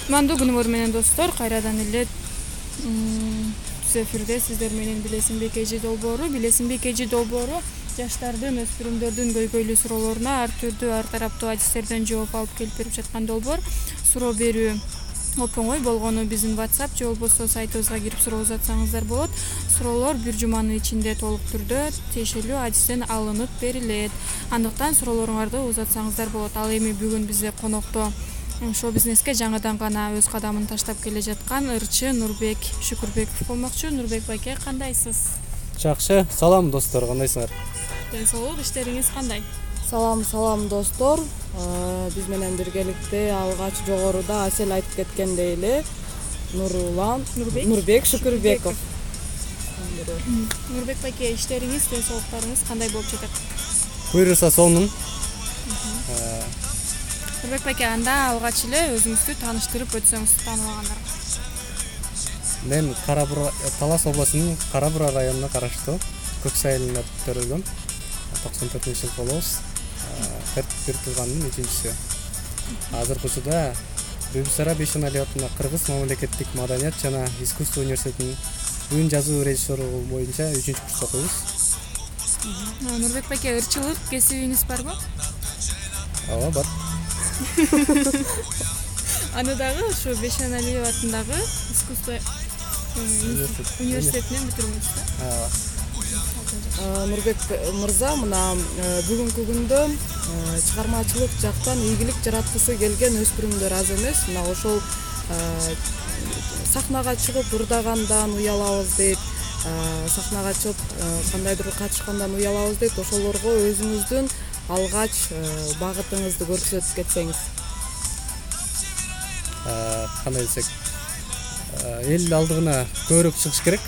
Кутмандуу күнүңөр менен достор, кайрадан эле түз эфирде сиздер менен Билесинби KG долбоору. Билесинби KG долбоору жаштардын, өспүрүмдөрдүн көйгөйлүү суроолоруна ар түрдүү, ар тараптуу адистерден жооп алып келип берип жаткан долбоор. Суроо берүү оп-оңой болгону биздин WhatsApp же болбосо сайтыбызга кирип суроо узатсаңыздар болот. Суроолор бир жуманын ичинде толук түрдө тиешелүү адистен алынып берилет. Андыктан суроолоруңарды узатсаңыздар болот. Ал эми бүгүн бизде конокто шоу-бизнеске жаңыдан гана өз кадамын таштап келе жаткан ырчы Нурбек Шүкүрбеков болмокчу. Нурбек байке, кандайсыз? Жакшы, салам достор, кандайсыңар? Ден соолук, иштериңиз кандай? Салам достор. Биз менен биргеликте алгач жогоруда Асел айтып кеткендей эле Нурбек Шүкүрбеков. Нурбек байке, иштериңиз, ден соолуктарыңыз кандай болуп жатат? Буйруса сонун. Нурбек байке, анда алгач эле өзүңүздү тааныштырып өтсөңүз тааныбагандарга. Мен Талас областынын Кара-Бура районуна караштуу Көксай элине төрөлгөм. 94-жыл болобуз. Бир туугандын үчүнчүсү. Азыркы учурда Бибисара Бейшеналиевна Кыргыз мамлекеттик маданият жана искусство университетинин үн жазуу режиссеру боюнча 3-курста окуйбуз. Нурбек байке, ырчылык кесибиңиз барбы? Ооба, бар. Аны дагы ушу Бейшеналиев атындагы искусство университетинен бүтүргөнсүз да? Ооба. Нурбек мырза, мына бүгүнкү күндө чыгармачылык жактан ийгилик жараткысы келген өспүрүмдөр аз эмес. Мына ошол сахнага чыгып ырдагандан уялабыз дейт, сахнага чыгып кандайдыр катышкандан уялабыз дейт. Ошолорго өзүңүздүн алгач багытыңызды көрсөтүп кетсеңиз. Кандай десек, эл алдыгына көбүрөөк чыгыш керек.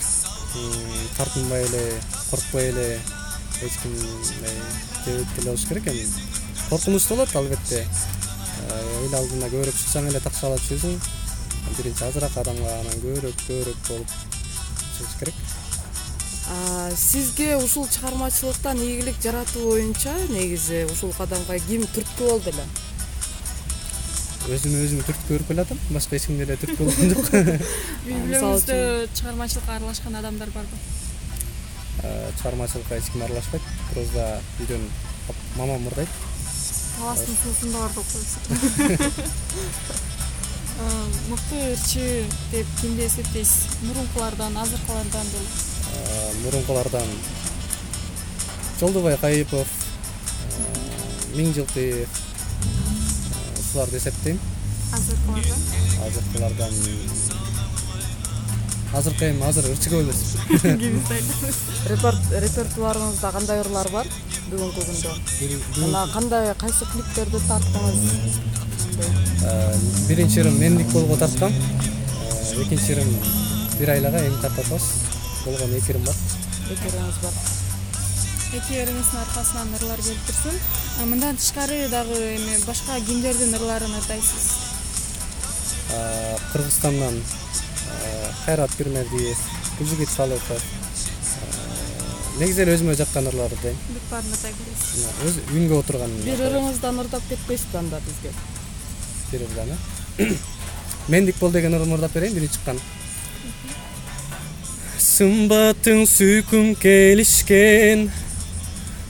Тартынбай эле, коркпой эле, эч кимди жебеп деле болуш керек. Эми коркунучтуу болот албетте. Эл алдына көбүрөөк чыксаң эле такшала түшөсүң. Биринчи азыраак адамга анан көбүрөөк болуп чыгыш керек. Сизге ушул чыгармачылыктан ийгилик жаратуу боюнча негизи ушул кадамга ким түрткү болду эле? Өзүм түрткү көрүп келатам, башка эч ким деле түрткү болгон жок. Бийлигиңизде чыгармачылыкка аралашкан адамдар барбы? Чыгармачылыкка эч ким аралашпайт. Просто үйдөн мамам ырдайт. Таластын суусунда бар деп коесуз. Мыкты ырчы деп кимди эсептейсиз? Мурункулардан, азыркылардан деле? Мурункулардан Жолдубай Кайыпов, Миңжилтиев, ушуларды эсептейм. Азыркылардан азыркы эми азыр ырчы көп эмес. Репертуарыңызда кандай ырлар бар бүгүнкү күндө? Мына кандай, кайсы клиптерди тарттыңыз? Биринчи ырым мендик болго тарткам. Экинчи ырым бир айлага эми тартатабыз. Болгон 2 ырым бар. 2 ырыңыз бар. 2 ырыңыздын аркасынан ырлар келип турсун. Мындан тышкары дагы эми башка кимдердин ырларын ырдайсыз? Кыргызстандан Кайрат Пирмердиев, Гүлжигит Салыков. Негизи эле өзүмө жаккан ырлар ырдайм. Бүт баарын ырдай бересиз. Өз үйүнгө отурган. Бир ырыңыздан ырдап кетпейсиз анда бизге. Бир ырдан. Мендик бол деген ырым ырдап берейин, биринчи чыккан. Сымбатың сүйкүм келишкен,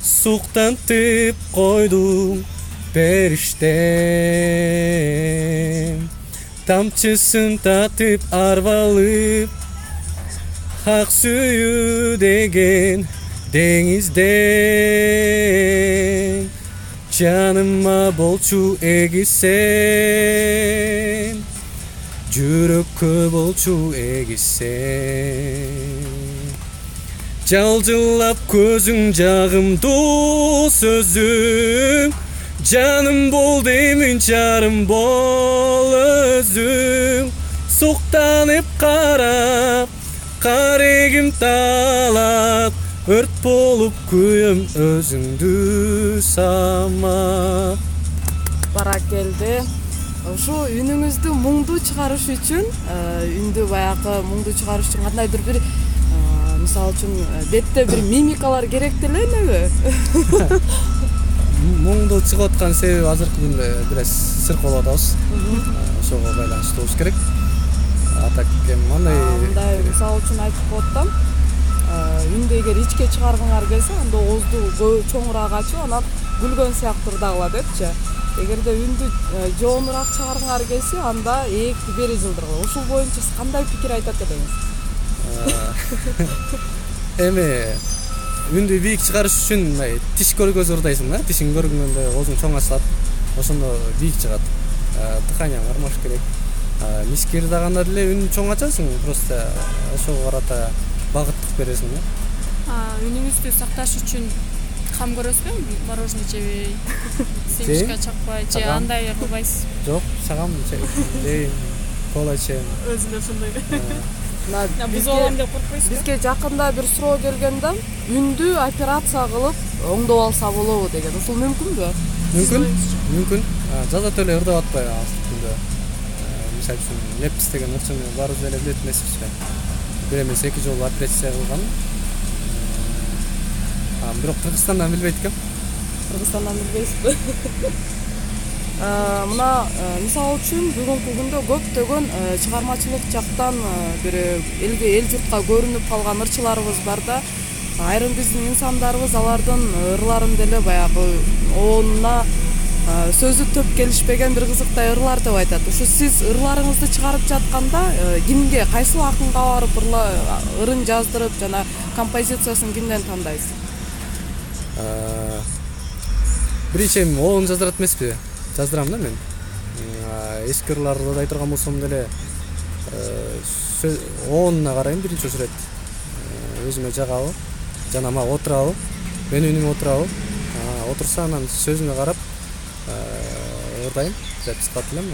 суктантып койдум периштем. Тамчысын татып арбалып, ак сүйүү деген деңизден. Жаныма болчу эгисен, жүрөккө болчу эгисен. Жалжылап көзүң жагымдуу сөзүң, жаным бол деймин, жарым бол өзүң. Суктанып карап, карегим талап, өрт болуп күйөм өзүңдү самап. Баракелде. Ушу үнүңүздү муңдуу чыгарыш үчүн, үндү баягы муңдуу чыгарыш үчүн кандайдыр бир мисалы үчүн бетте бир мимикалар керек деле элеби? Муң чыгып аткан себеби азыркы күндө бир аз сырт болуп атабыз. Ошого байланыштуу болуш керек. А так эми мындай мисалы үчүн айтып коет да. Үндү эгер ичке чыгаргыңар келсе, анда оозду чоңураак ачып, анан күлгөн сыяктуу ырдагыла депчи. Эгерде үндү жоонураак чыгаргыңар келсе, анда ээкти бери жылдыргыла. Ушул боюнча сиз кандай пикир айтат элеңиз? Эми үндү бийик чыгарыш үчүн тиш көргөзүп ырдайсың да, тишиң көргөндө оозуң чоң ачылат, ошондо бийик чыгат. Дыханияң кармаш керек. Миски ырдаганда деле үн чоң ачасың, просто ошого карата багыттык бересиң да. Үнүңүздү сакташ үчүн кам көрөсүзбү? Мороженое жебей, семечка чакпай, же андай кылбайсыз? Жок, чагам жейм, кола ичем. Өзүнө ошондой. Бизге деп коркпойсузбу? Бизге жакында бир суроо келген да, үндү операция кылып оңдоп алса болобу деген. Ушул мүмкүнбү? Мүмкүн. Жазат эле ырдап атпай азыркы күндө. Мисалы үчүн лепс деген ырчыны баарыбыз эле билет эмеспизби? Бир эмес 2 жолу операция кылган. Бирок Кыргызстандан билбейт экен. Кыргызстандан билбейсизби? Мына мисалы үчүн бүгүнкү күндө көптөгөн чыгармачылык жактан бир эл журтка көрүнүп калган ырчыларыбыз бар да. Айрым биздин инсандарыбыз алардын ырларын деле баягы оонуна сөзү төп келишпеген бир кызыктай ырлар деп айтат. Ушу сиз ырларыңызды чыгарып жатканда кимге, кайсыл акынга барып ырын жаздырып жана композициясын кимден тандайсыз? Биринчи оон жаздырат эмеспи? Жаздырам да мен. Эски ырларды ырдай турган болсом деле оонуна карайм биринчи очередь. Өзүмө жагабы жана мага отурабы, менин үнүм отурабы. Отурса анан сөзүнө карап ырдайм, запискалап элем.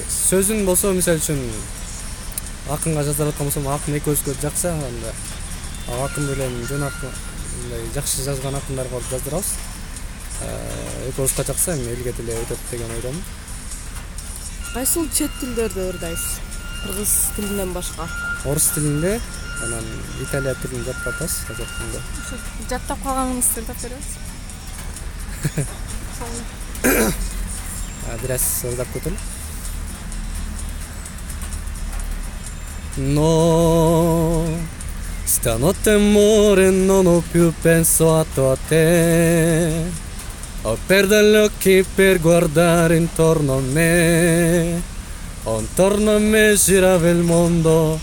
Сөзүн болсо мисалы үчүн акынга жаздырып аткан болсом, акын экөөбүзгө жакса, анда акын менен жөнөкөй мындай жакшы жазган акындарга барып жаздырабыз. Экөөбүзгө жакса, эми элге деле өтөт деген ойдомун. Кайсыл чет тилдерде ырдайсыз? Кыргыз тилинен башка? Орус тилинде, анан италия тилин жаттап атабыз азыркы күндө. Жаттап калганыңызды ырдап беребиз. Бираз ырдап кетели. No, stanotte amore non ho più pensato a te. Ho perduto gli occhi per guardare intorno a me. Intorno a me girava il mondo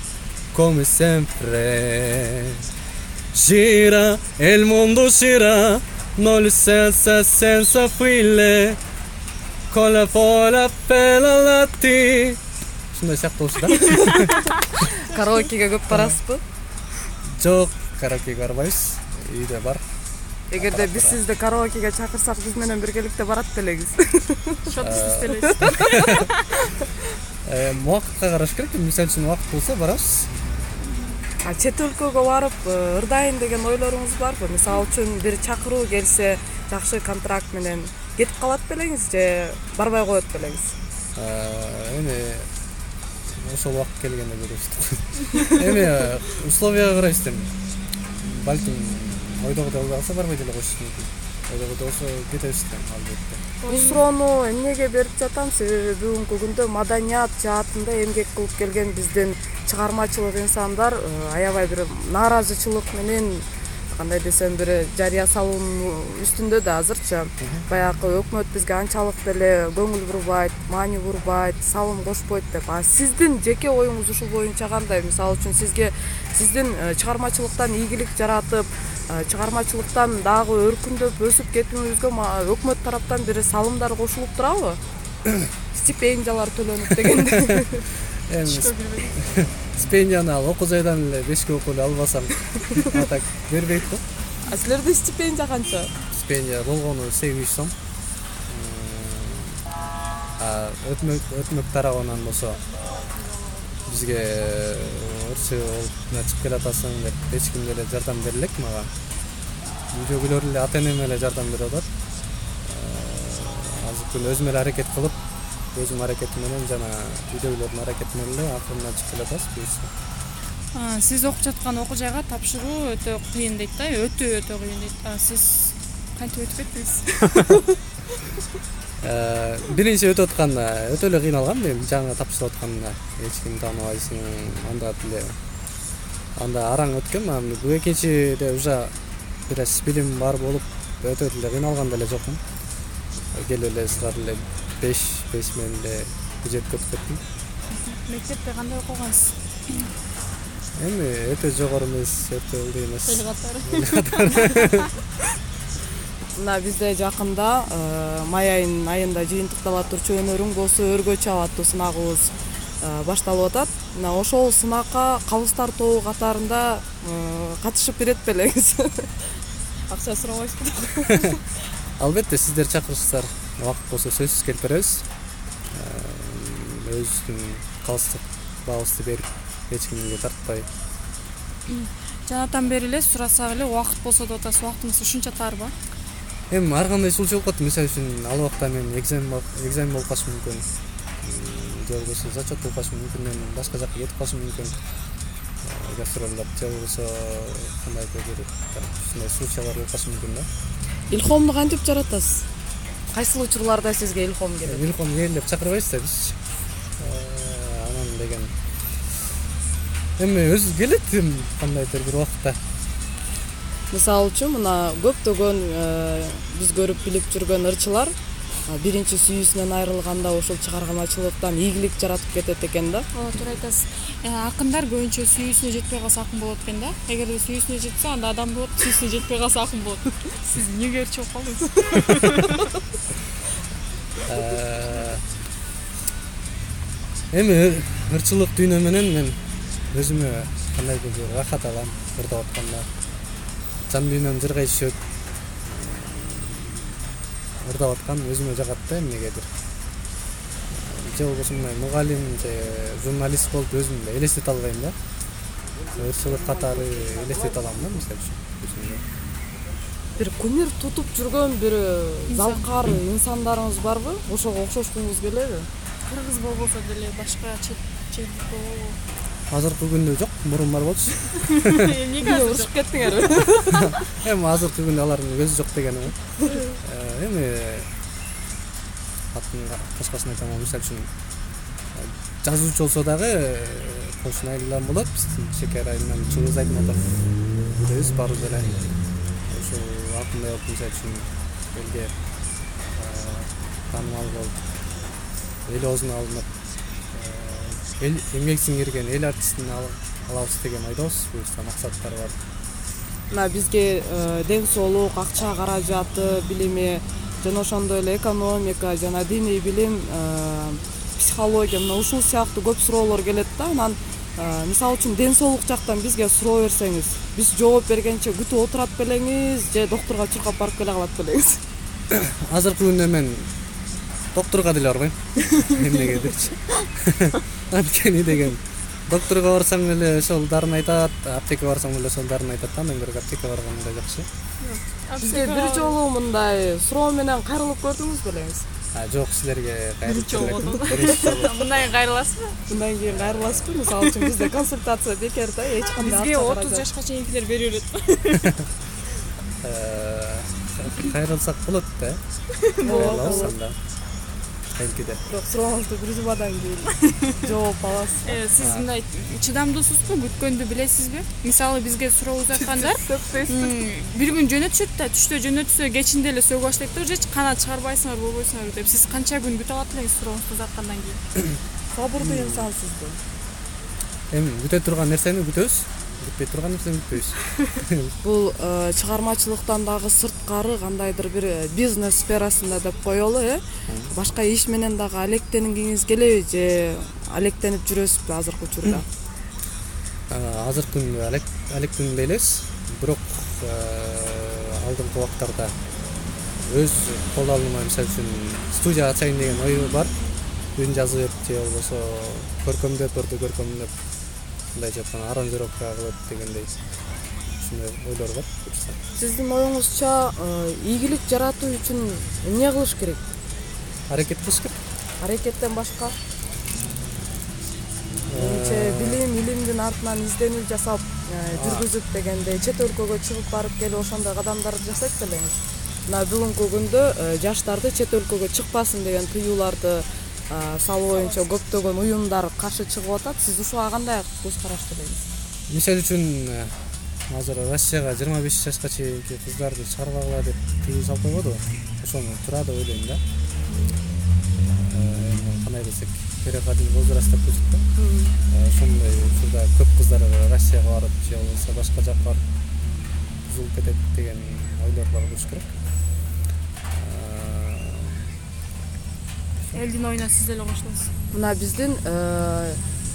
come sempre. Gira e il mondo gira, non senza file. Con la folla appena latti. Ушундай сыяктуу болчу да. Караокеге көп барасызбы? Жок, караокеге барбайбыз. Үйдө бар. Эгерде биз сизди караокеге чакырсак, биз менен биргеликте барат белеңиз. Шотсуз истелейсиз. Убакытка караш керек. Мисалы үчүн убакыт болсо барабыз. Чет өлкөгө барып ырдайын деген ойлоруңуз барбы? Мисалы үчүн бир чакыруу келсе, жакшы контракт менен кетип калат белеңиз же барбай коет белеңиз? Эми ошол убакыт келгенде көрөбүз. Эми условияга карайбыз да. Балким ойдогудай болбаса барбай деле коюш мүмкүн. Ойдогудай болсо кетебиз да, албетте. Бул суроону эмнеге берип жатам? Себеби бүгүнкү күндө маданият жаатында эмгек кылып келген биздин чыгармачылык инсандар аябай бир нааразычылык менен, кандай десем, бир жарыя салуунун үстүндө да азырчы. Баягы өкмөт бизге анчалык деле көңүл бурбайт, маани бурбайт, салым кошпойт деп. Сиздин жеке оюңуз ушул боюнча кандай? Мисалы үчүн сизге сиздин чыгармачылыктан ийгилик жаратып, чыгармачылыктан дагы өркүндөп өсүп кетүүңүзгө өкмөт тараптан бир салымдар кошулуп турабы? Стипендиялар төлөнүп дегенде. Стипендияны ал окуу жайдан эле 5 окуу эле албасам, так бербейт го. Силерде стипендия канча? Стипендия болгону 800 сом. Өкмөт тарабынан болсо бизге ырчы болуп чыгып келатасың деп эч ким деле жардам бере элек мага. Үйдөгүлөр эле ата-энем эле жардам берип атат. Азыр өзүм эле аракет кылып, өзүм аракетим менен жана үйдөгүлөрдүн аракети менен эле акырындан чыгып келатабыз биз. Сиз окуп жаткан окуу жайга тапшыруу өтө кыйын дейт да, өтө кыйын дейт. Сиз кантип өтүп кеттиңиз? биринчи өтүп аткан өтө эле кыйналгам мен жаңы тапшырып атканына эч ким тааныбайсың анда деле анда араң өткөн анан бул экинчиде уже бир аз билим бар болуп өтө эле кыйналган деле жокмун келип эле сразу эле 5 менен эле бюджетке өтүп кеттим. Мектепте кандай окугансыз? Эми өтө жогору эмес, өтө ылдый эмес. Эл катары. Мына бизде жакында май айында жыйынтыктала турчу өнөрүң болсо өргөчү абаттуу сынагыбыз башталып атат. Мына ошол сынакка калыстар тобу катарында катышып берет белеңиз? Акча сурабайсызбы? Албетте сиздер чакырышсыздар, убакыт болсо сөзсүз келип беребиз. Өзүбүздүн калыстык баабызды берип эч кимге тартпай. Жанатан бери эле сурасак эле убакыт болсо деп атасыз. Убактыңыз ушунча тарбы? Эми ар кандай случай болуп калат. Мисалы үчүн ал убакта мен экзамен болуп калышы мүмкүн. Же болбосо зачет болуп калышы мүмкүн. Мен башка жакка кетип калышым мүмкүн. Гастролдоп же болбосо кандайдыр бир ушундай случайлар болуп калышы мүмкүн да. Илхомду кантип жаратасыз? Кайсыл учурларда сизге илхом келет? Илхом келип чакырбайсыз да биз. Анан деген эми өзү келет кандайдыр бир убакытта. Мисалы үчүн мына көптөгөн биз көрүп билип жүргөн ырчылар биринчи сүйүүсүнөн айрылганда ошол чыгармачылыктан ийгилик жаратып кетет экен да. Ооба, туура айтасыз. Акындар көбүнчө сүйүүсүнө жетпей калса акын болот экен да. Эгерде сүйүүсүнө жетсе, анда адам болот, сүйүүсүнө жетпей калса акын болот. Сиз эмнеге өрчү болуп калдыңыз? Эми ырчылык дүйнө менен мен өзүмө кандайдыр бир рахат алам ырдап атканда. Жан дүйнөм жыргайышып ырдап аткан өзүмө жагат да эмнегедир. Же болбосо мындай мугалим же журналист болуп өзүмдү элестете албайм да. Ырчылык катары элестете алам да мисалы үчүн. Бир кумир тутуп жүргөн бир залкар инсандарыңыз барбы? Ошого окшошкуңуз келеби? Кыргыз болбосо деле башка чет болобу? Азыркы күндө жок, мурун бар болчу. Эмнеге урушуп кеттиңерби? Эми азыркы күндө алардын көзү жок деген эми. Эми аттын кыскасын айтам, мисалы үчүн жазуучу болсо дагы кошуна айлам болот. Биздин Шекер айынан Чыңгыз Айтматов биз барыбыз эле ошол акындай болуп мисалы үчүн элге таанымал болуп эл оозуна алынып эл эмгек сиңирген эл артистин алабыз деген ойдобуз. Буюрса максаттар бар. Мына бизге ден соолук, акча каражаты, билими жана ошондой эле экономика жана диний билим, психология мына ушул сыяктуу көп суроолор келет да. Анан мисалы үчүн ден соолук жактан бизге суроо берсеңиз, биз жооп бергенче күтүп отурат белеңиз же доктурга чуркап барып келе калат белеңиз? Азыркы күндө мен доктурга деле барбайм. Эмнегедирчи. Анткени деген доктурга барсаң эле ошол дарын айтат, аптекага барсаң эле ошол дарын айтат. Андан көрө аптекага барганда жакшы. Бизге бир жолу мындай суроо менен кайрылып көрдүңүз белеңиз? Жок, силерге Биринчи жолу. Мындан кайрыласызбы? Мындан кийин кайрыласызбы? Мисалы үчүн бизде консультация бекер да, эч кандай бизге 30 жашка чейинкилер бере берет. Кайрылсак болот да. Болот анда. Кайынкиде. Бирок сурооңузду бир жумадан кийин жооп аласыз. Сиз мындай чыдамдуусузбу, күткөндү билесизби? Мисалы бизге суроо узаткандар бир күн жөнөтүшөт да, түштө жөнөтсө кечинде эле сөгө баштайт да, же канат чыгарбайсыңарбы, болбойсуңарбы деп. Сиз канча күн күтүп алат элеңиз сурооңузду узаткандан кийин? Сабырдуу инсансызбы? Эми күтө турган нерсени күтөбүз, күтпөй турган нерсени күтпөйбүз. Бул чыгармачылыктан дагы сырткары кандайдыр бир бизнес сферасында деп коелу, башка иш менен дагы алектенгиңиз келеби же алектенип жүрөсүзбү азыркы учурда? Азыркы күндө алектенбей элес, бирок алдыңкы убактарда өз кол алымыма мисалы үчүн студия ачайын деген ой бар. Үн жазып же болбосо көркөмдөп мындай жаткан аранжировка кылып дегендей ушундай ойлор бар. Сиздин оюңузча ийгилик жаратуу үчүн эмне кылыш керек? Аракет кылыш керек. Аракеттен башка? Билим, илимдин артынан изденүү жасап, жүргүзүп дегендей чет өлкөгө чыгып барып келип ошондой кадамдарды жасайт белеңиз? Мына бүгүнкү күндө жаштарды чет өлкөгө чыкпасын деген тыюуларды салуу боюнча көптөгөн уюмдар каршы чыгып атат. Сиз ушуга кандай көз караштасыз? Мисалы үчүн азыр Россияга 25 жашка чейинки кыздарды чыгарбагыла деп тыюу салып койбодубу? Ошону туура деп ойлойм да. Кандай десек, переходный возраст деп коет да. Ошондой учурда көп кыздар Россияга барып же болбосо башка жакка барып бузулуп кетет деген ойлор бар болуш керек. Элдин оюна сиз деле кошуласыз. Мына биздин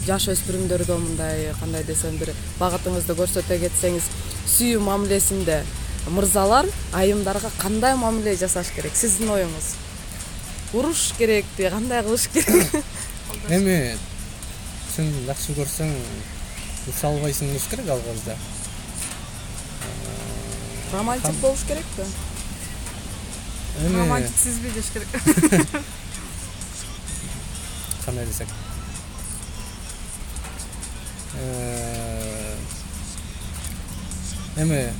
жаш өспүрүмдөргө мындай кандай десем бир багытыңызды көрсөтө кетсеңиз, сүйүү мамилесинде мырзалар айымдарга кандай мамиле жасаш керек? Сиздин оюңуз? Уруш керекпи? Кандай кылыш керек? Эми сен жакшы көрсөң уруша албайсың болуш керек ал кызда. Романтик болуш керекпи? Романтик сизби деш керек. Кандай десек? Эми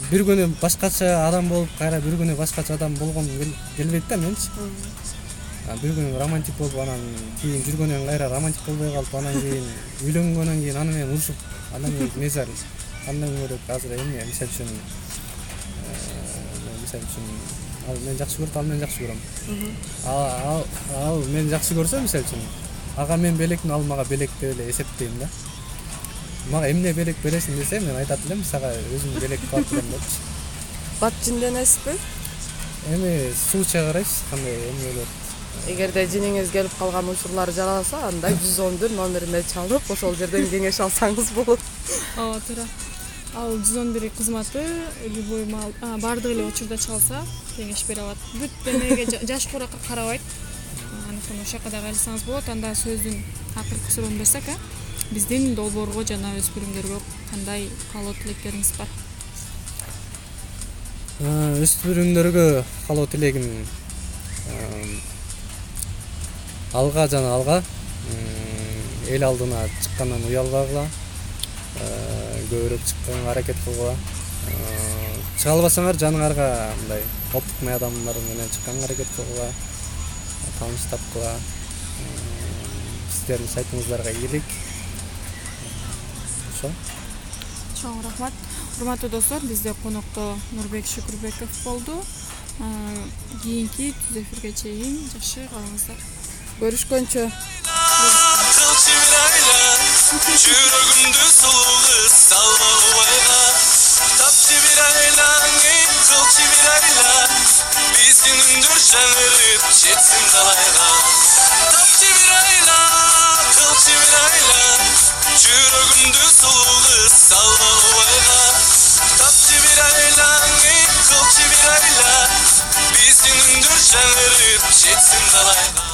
бир күнү башкача адам болуп, кайра бир күнү башкача адам болгон келбейт да менчи. Бир күнү романтик болуп, анан кийин жүргөндөн кайра романтик болбой калып, анан кийин үйлөнгөндөн кийин аны менен урушуп, андан кийин мезар. Андан көрөк азыр эмне, мисалы үчүн ал мен жакшы көрөт, ал мен жакшы көрөм. Ал мен жакшы көрсө, мисалы үчүн ага мен белекмин, ал мага белек деп эле эсептейм да. Мага эмне белек бересиң десе, мен айтат элем, сага өзүм белек кылып берем депчи. Бат жинденесизби? Эми сууча карайсыз, кандай эмне болот. Эгерде жиниңиз келип калган учурлар жаралса, анда 111 номерине чалып, ошол жерден кеңеш алсаңыз болот. Ооба, туура. Ал 111 кызматы любой бардык эле учурда чалса, кеңеш бере алат. Бүт эмеге жаш куракка карабайт. Анткени ошол жака дагы алсаңыз болот. Анда сөздүн акыркы суроон берсек, биздин долбоорго жана өспүрүмдөргө кандай каалоо тилектериңиз бар? Өспүрүмдөргө каалоо тилегим алга жана алга, эл алдына чыккандан уялбагыла, көбүрөөк чыкканга аракет кылгыла. Чыга албасаңар жаныңарга мындай опытный адамдар менен чыкканга аракет кылгыла, тааныш тапкыла. Сиздердин сайтыңыздарга ийгилик. Ошо. Чоң рахмат. Урматтуу достор, бизде конокто Нурбек Шүкүрбеков болду. Кийинки түз эфирге чейин жакшы калыңыздар. Görüşkönçö. Жүрөгүмдү сулуу салбабайга тапчы бир айлаң кылчы бир айла биздин үндүр шаңырып жетсин далайга тапчы бир айла кылчы бир айла жүрөгүмдү сулуу салбабайга тапчы бир айлаң кылчы бир айла биздин үндүр шаңырып жетсин далайга